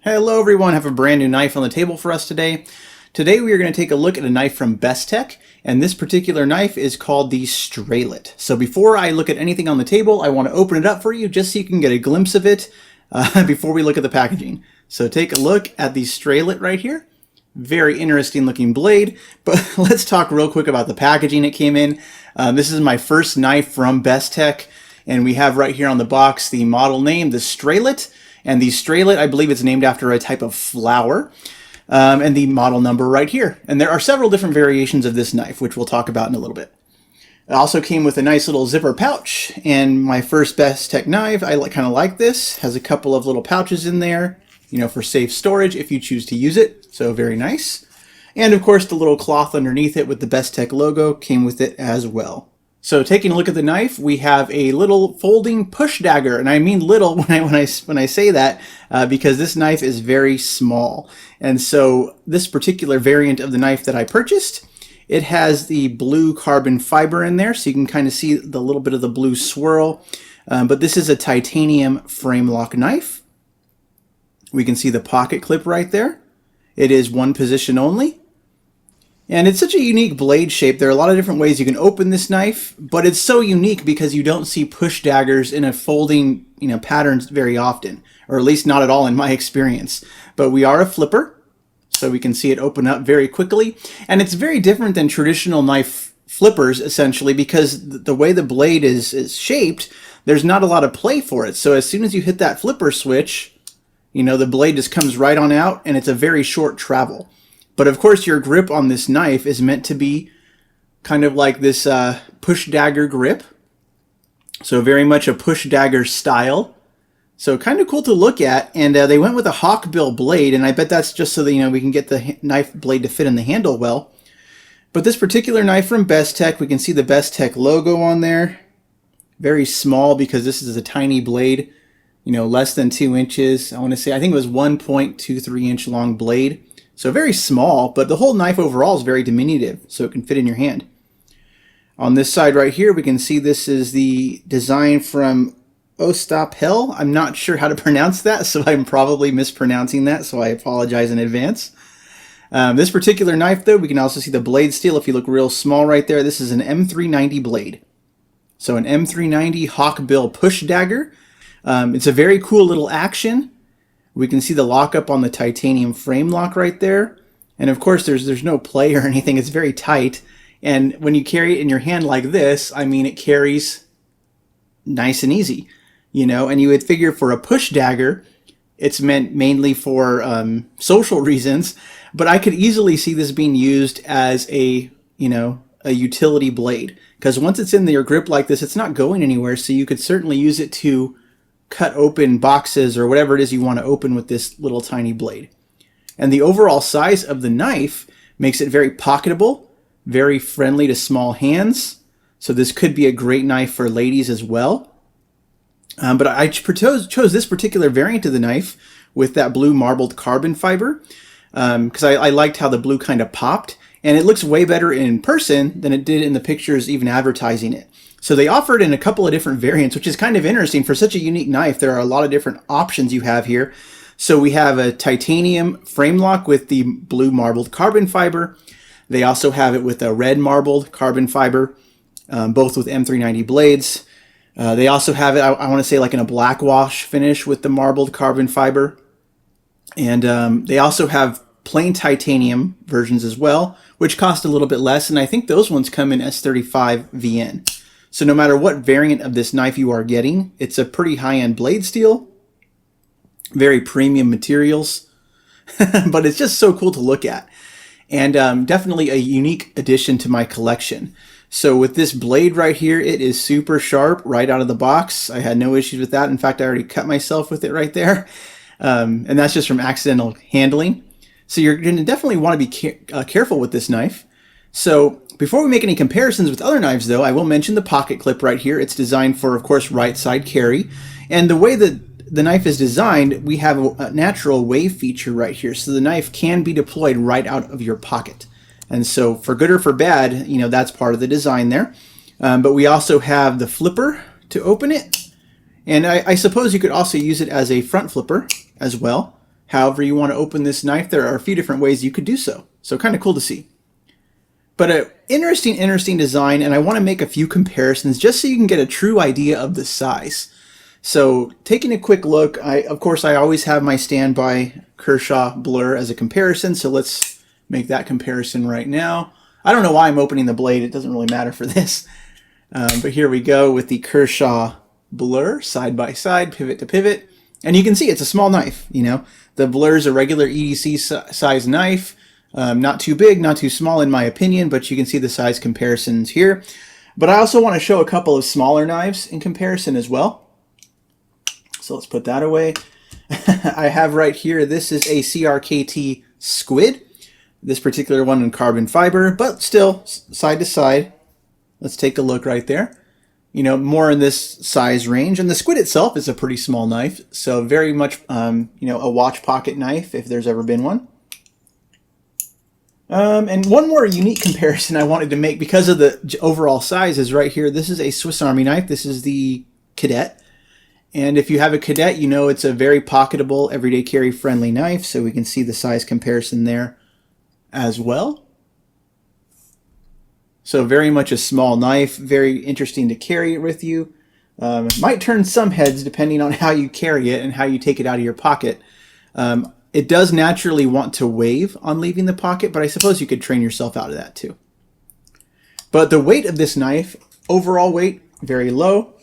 Hello everyone, I have a brand new knife on the table for us today. Today we are going to take a look at a knife from Bestech, and this particular knife is called the Strelit. So before I look at anything on the table, I want to open it up for you just so you can get a glimpse of it before we look at the packaging. So take a look at the Strelit right here. Very interesting looking blade, but let's talk real quick about the packaging it came in. This is my first knife from Bestech, and we have right here on the box the model name, the Strelit. And the Strelit, I believe it's named after a type of flower, and the model number right here. And there are several different variations of this knife, which we'll talk about in a little bit. It also came with a nice little zipper pouch, and my first Bestech knife, I kind of like this. Has a couple of little pouches in there, you know, for safe storage if you choose to use it. So very nice. And of course, the little cloth underneath it with the Bestech logo came with it as well. So taking a look at the knife, we have a little folding push dagger, and I mean little when I say that because this knife is very small. And so this particular variant of the knife that I purchased, it has the blue carbon fiber in there, so you can kind of see the little bit of the blue swirl. But this is a titanium frame lock knife. We can see the pocket clip right there. It is one position only. And it's such a unique blade shape. There are a lot of different ways you can open this knife, but it's so unique because you don't see push daggers in a folding, patterns very often, or at least not at all in my experience. But we are a flipper, so we can see it open up very quickly. And it's very different than traditional knife flippers, essentially, because the way the blade is shaped, there's not a lot of play for it. So as soon as you hit that flipper switch, the blade just comes right on out, and it's a very short travel. But of course, your grip on this knife is meant to be kind of like this push dagger grip. So very much a push dagger style. So kind of cool to look at. And they went with a hawkbill blade, and I bet that's just so that we can get the knife blade to fit in the handle well. But this particular knife from Bestech, we can see the Bestech logo on there. Very small because this is a tiny blade, less than 2 inches. I think it was 1.23 inch long blade. So very small, but the whole knife overall is very diminutive, so it can fit in your hand. On this side right here, we can see this is the design from Ostap Hel. I'm not sure how to pronounce that, so I'm probably mispronouncing that, so I apologize in advance. This particular knife, though, we can also see the blade steel. If you look real small right there, this is an M390 blade. So an M390 hawkbill push dagger. It's a very cool little action. We can see the lockup on the titanium frame lock right there. And of course, there's no play or anything. It's very tight. And when you carry it in your hand like this, it carries nice and easy, and you would figure for a push dagger, it's meant mainly for social reasons, but I could easily see this being used as a utility blade, because once it's in your grip like this, it's not going anywhere. So you could certainly use it to cut open boxes or whatever it is you want to open with this little tiny blade. And the overall size of the knife makes it very pocketable, very friendly to small hands. So this could be a great knife for ladies as well. But I chose this particular variant of the knife with that blue marbled carbon fiber because I liked how the blue kind of popped, and it looks way better in person than it did in the pictures even advertising it. So they offered in a couple of different variants, which is kind of interesting. For such a unique knife, there are a lot of different options you have here. So we have a titanium frame lock with the blue marbled carbon fiber. They also have it with a red marbled carbon fiber, both with M390 blades. They also have it, I want to say, like in a black wash finish with the marbled carbon fiber. And they also have plain titanium versions as well, which cost a little bit less. And I think those ones come in S35 VN. So no matter what variant of this knife you are getting, it's a pretty high-end blade steel, very premium materials, but it's just so cool to look at. And definitely a unique addition to my collection. So with this blade right here, it is super sharp right out of the box. I had no issues with that. In fact, I already cut myself with it right there. And that's just from accidental handling. So you're going to definitely want to be careful with this knife. So before we make any comparisons with other knives, though, I will mention the pocket clip right here. It's designed for, of course, right side carry. And the way that the knife is designed, we have a natural wave feature right here. So the knife can be deployed right out of your pocket. And so for good or for bad, that's part of the design there. But we also have the flipper to open it. And I suppose you could also use it as a front flipper as well. however you want to open this knife, there are a few different ways you could do so. So kind of cool to see. But an interesting design, and I want to make a few comparisons just so you can get a true idea of the size. So taking a quick look, of course I always have my standby Kershaw blur as a comparison, so let's make that comparison right now. I don't know why I'm opening the blade, it doesn't really matter for this. But here we go with the Kershaw blur, side by side, pivot to pivot. And you can see it's a small knife, you know. The blur is a regular EDC size knife. Not too big, not too small in my opinion, but you can see the size comparisons here. But I also want to show a couple of smaller knives in comparison as well. So let's put that away. I have right here, this is a CRKT squid. This particular one in carbon fiber, but still side to side. Let's take a look right there. You know, more in this size range. And the squid itself is a pretty small knife. So very much, you know, a watch pocket knife if there's ever been one. And one more unique comparison I wanted to make because of the overall size is right here. This is a Swiss Army knife. This is the Cadet. And if you have a Cadet, you know it's a very pocketable, everyday carry friendly knife. So we can see the size comparison there as well. So very much a small knife, very interesting to carry it with you. Might turn some heads depending on how you carry it and how you take it out of your pocket. It does naturally want to wave on leaving the pocket, but I suppose you could train yourself out of that too. But the weight of this knife, overall weight, very low.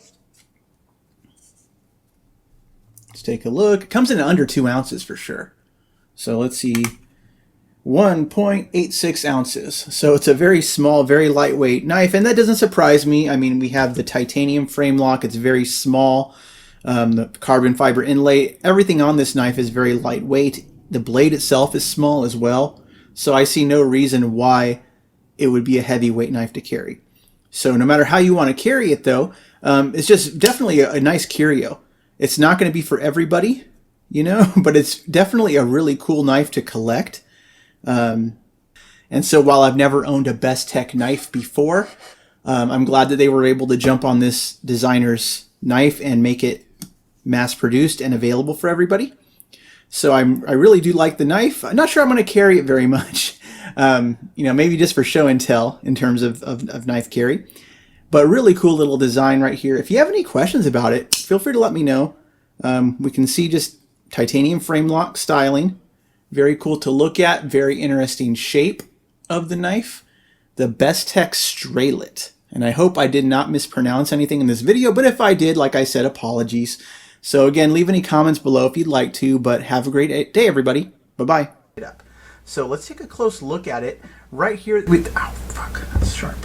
Let's take a look. It comes in under 2 ounces for sure. So let's see, 1.86 ounces. So it's a very small, very lightweight knife, and that doesn't surprise me. I mean, we have the titanium frame lock. It's very small. The carbon fiber inlay, everything on this knife is very lightweight. The blade itself is small as well. So I see no reason why it would be a heavyweight knife to carry. So no matter how you want to carry it though, it's just definitely a nice curio. It's not going to be for everybody, you know, but it's definitely a really cool knife to collect. And so while I've never owned a Bestech knife before, I'm glad that they were able to jump on this designer's knife and make it mass produced and available for everybody. So I really do like the knife. I'm not sure I'm going to carry it very much, you know, maybe just for show and tell in terms of knife carry. But really cool little design right here. If you have any questions about it, feel free to let me know. We can see just titanium frame lock styling. Very cool to look at. Very interesting shape of the knife. The Bestech Strelit. And I hope I did not mispronounce anything in this video, but if I did, like I said, apologies. So again, leave any comments below if you'd like to, but have a great day, everybody. Bye-bye. So let's take a close look at it right here with, oh, fuck, that's sharp.